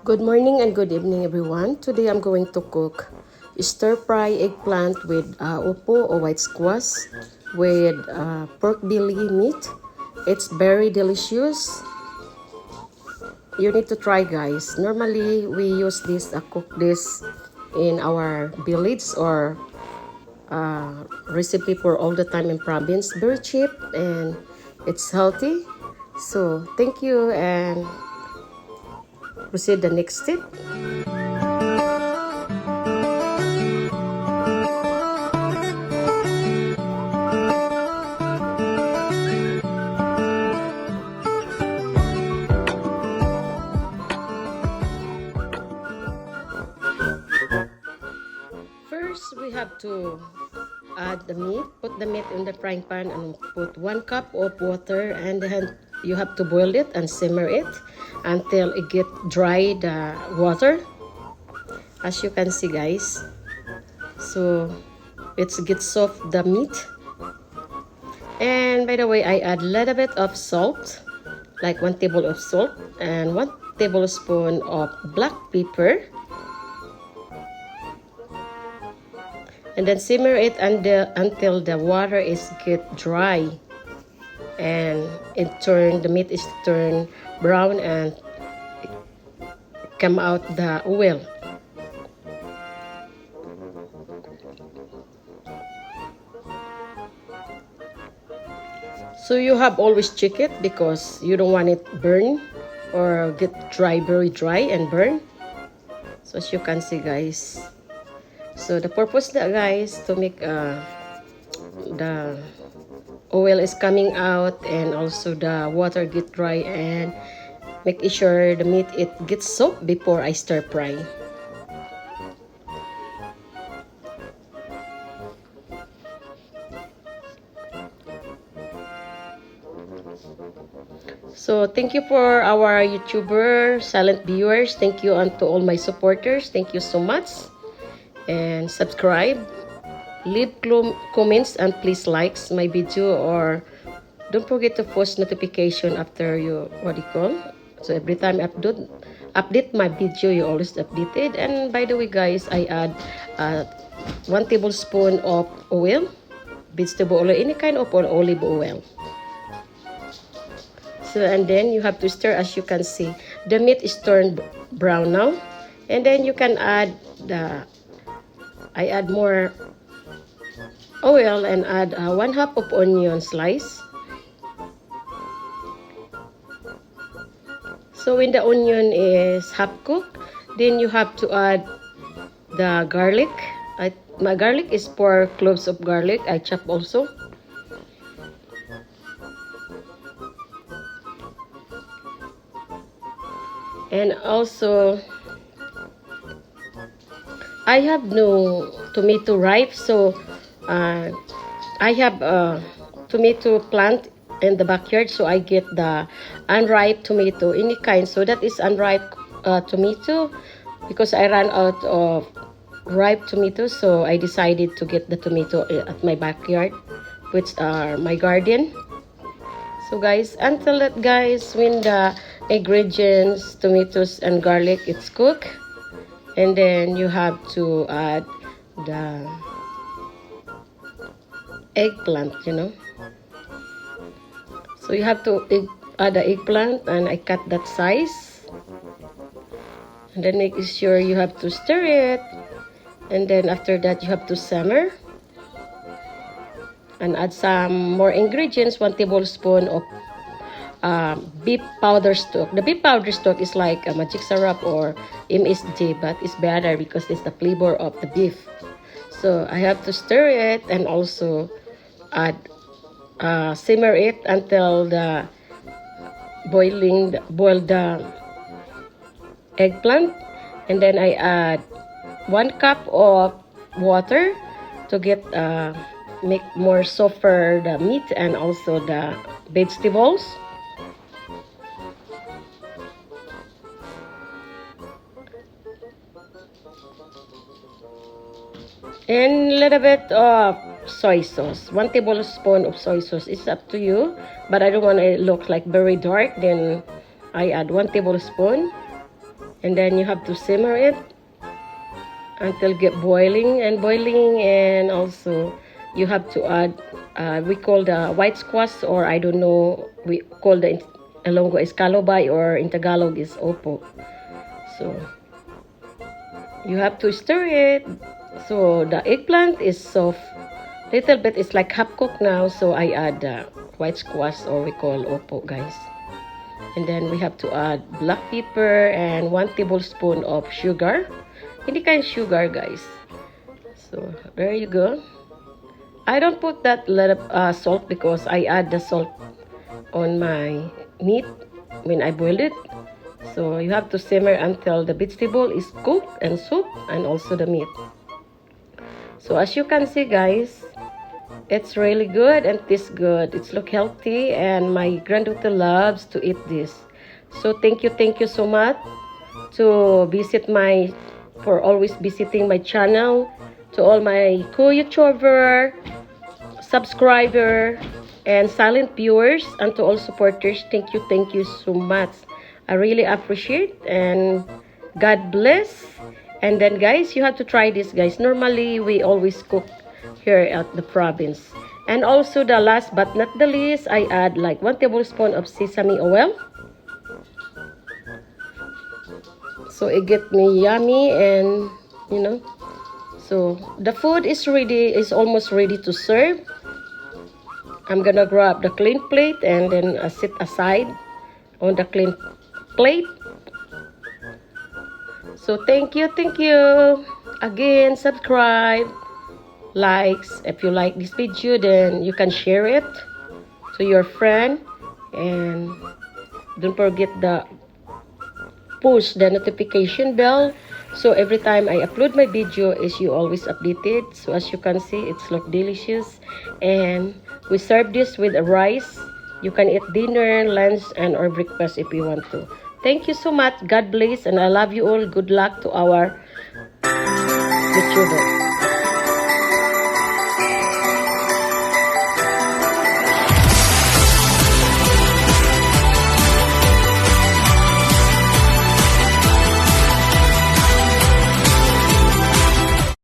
Good morning and good evening, everyone. Today I'm going to cook stir-fry eggplant with upo or white squash with pork belly meat. It's very delicious. You need to try, guys. Normally, we use this, cook this in our village or recipe for all the time in province. Very cheap and it's healthy. So, thank you and proceed the next step. First, we have to add the meat. Put the meat in the frying pan and put 1 cup of water, and then you have to boil it and simmer it until it get dry the water. As you can see, guys, so it gets soft the meat. And by the way, I add a little bit of salt, like 1 tablespoon of salt and 1 tablespoon of black pepper. And then simmer it until the water is get dry and the meat is turned brown and come out the oil. So you have always check it because you don't want it burn or get dry, very dry and burn. So as you can see, guys, so the purpose that, guys, to make the oil is coming out and also the water get dry and making sure the meat it gets soaked before I stir fry. So thank you for our YouTuber silent viewers. Thank you, and to all my supporters, thank you so much. And subscribe, leave comments, and please likes my video, or don't forget to post notification after you so every time I update my video, you always updated. And by the way, guys, I add 1 tablespoon of oil, vegetable oil, any kind of oil, olive oil. So and then you have to stir. As you can see, the meat is turned brown now, and then you can add I add more oil and add 1/2 of onion slice. So when the onion is half cooked, then you have to add the garlic. My garlic is 4 cloves of garlic. I chop also. And also, I have no tomato ripe, so I have a tomato plant in the backyard, so I get the unripe tomato, any kind. So that is unripe tomato because I ran out of ripe tomatoes, so I decided to get the tomato at my backyard, which are my garden. So guys, until that, guys, when the ingredients, tomatoes and garlic, it's cooked, and then you have to add the eggplant, so you have to add the eggplant, and I cut that size, and then make sure you have to stir it, and then after that you have to simmer and add some more ingredients. 1 tablespoon of beef powder stock. The beef powder stock is like a magic syrup or MSG, but it's better because it's the flavor of the beef. So I have to stir it and also add simmer it until the boil the eggplant, and then I add 1 cup of water to get make more softer the meat and also the vegetables. And a little bit of soy sauce, 1 tablespoon of soy sauce. It's up to you, but I don't want it to look like very dark, then I add 1 tablespoon. And then you have to simmer it until get boiling, and also you have to add, we call the white squash, or I don't know, we call the Ilonggo is kalobay, or in Tagalog is opo. So you have to stir it. So the eggplant is soft, little bit, it's like half cooked now, so I add the white squash, or we call opo, guys. And then we have to add black pepper and 1 tablespoon of sugar. Hindi kayo sugar, guys. So there you go. I don't put that lot of salt because I add the salt on my meat when I boiled it. So you have to simmer until the vegetable is cooked and soup, and also the meat. So as you can see, guys, it's really good and tastes good. It's look healthy, and my granddaughter loves to eat this. So thank you so much to for always visiting my channel, to all my co-YouTuber, subscriber, and silent viewers, and to all supporters. Thank you so much. I really appreciate, and God bless. And then, guys, you have to try this, guys. Normally we always cook here at the province. And also, the last but not the least, I add like 1 tablespoon of sesame oil. So it get me yummy, and you know, so the food is almost ready to serve. I'm gonna grab the clean plate and then sit aside on the clean plate. So thank you again. Subscribe, likes. If you like this video, then you can share it to your friend, and don't forget push the notification bell, so every time I upload my video is you always updated. So as you can see, it's look delicious, and we serve this with a rice. You can eat dinner, lunch, and or breakfast if you want to. Thank you so much. God bless, and I love you all. Good luck to our YouTuber.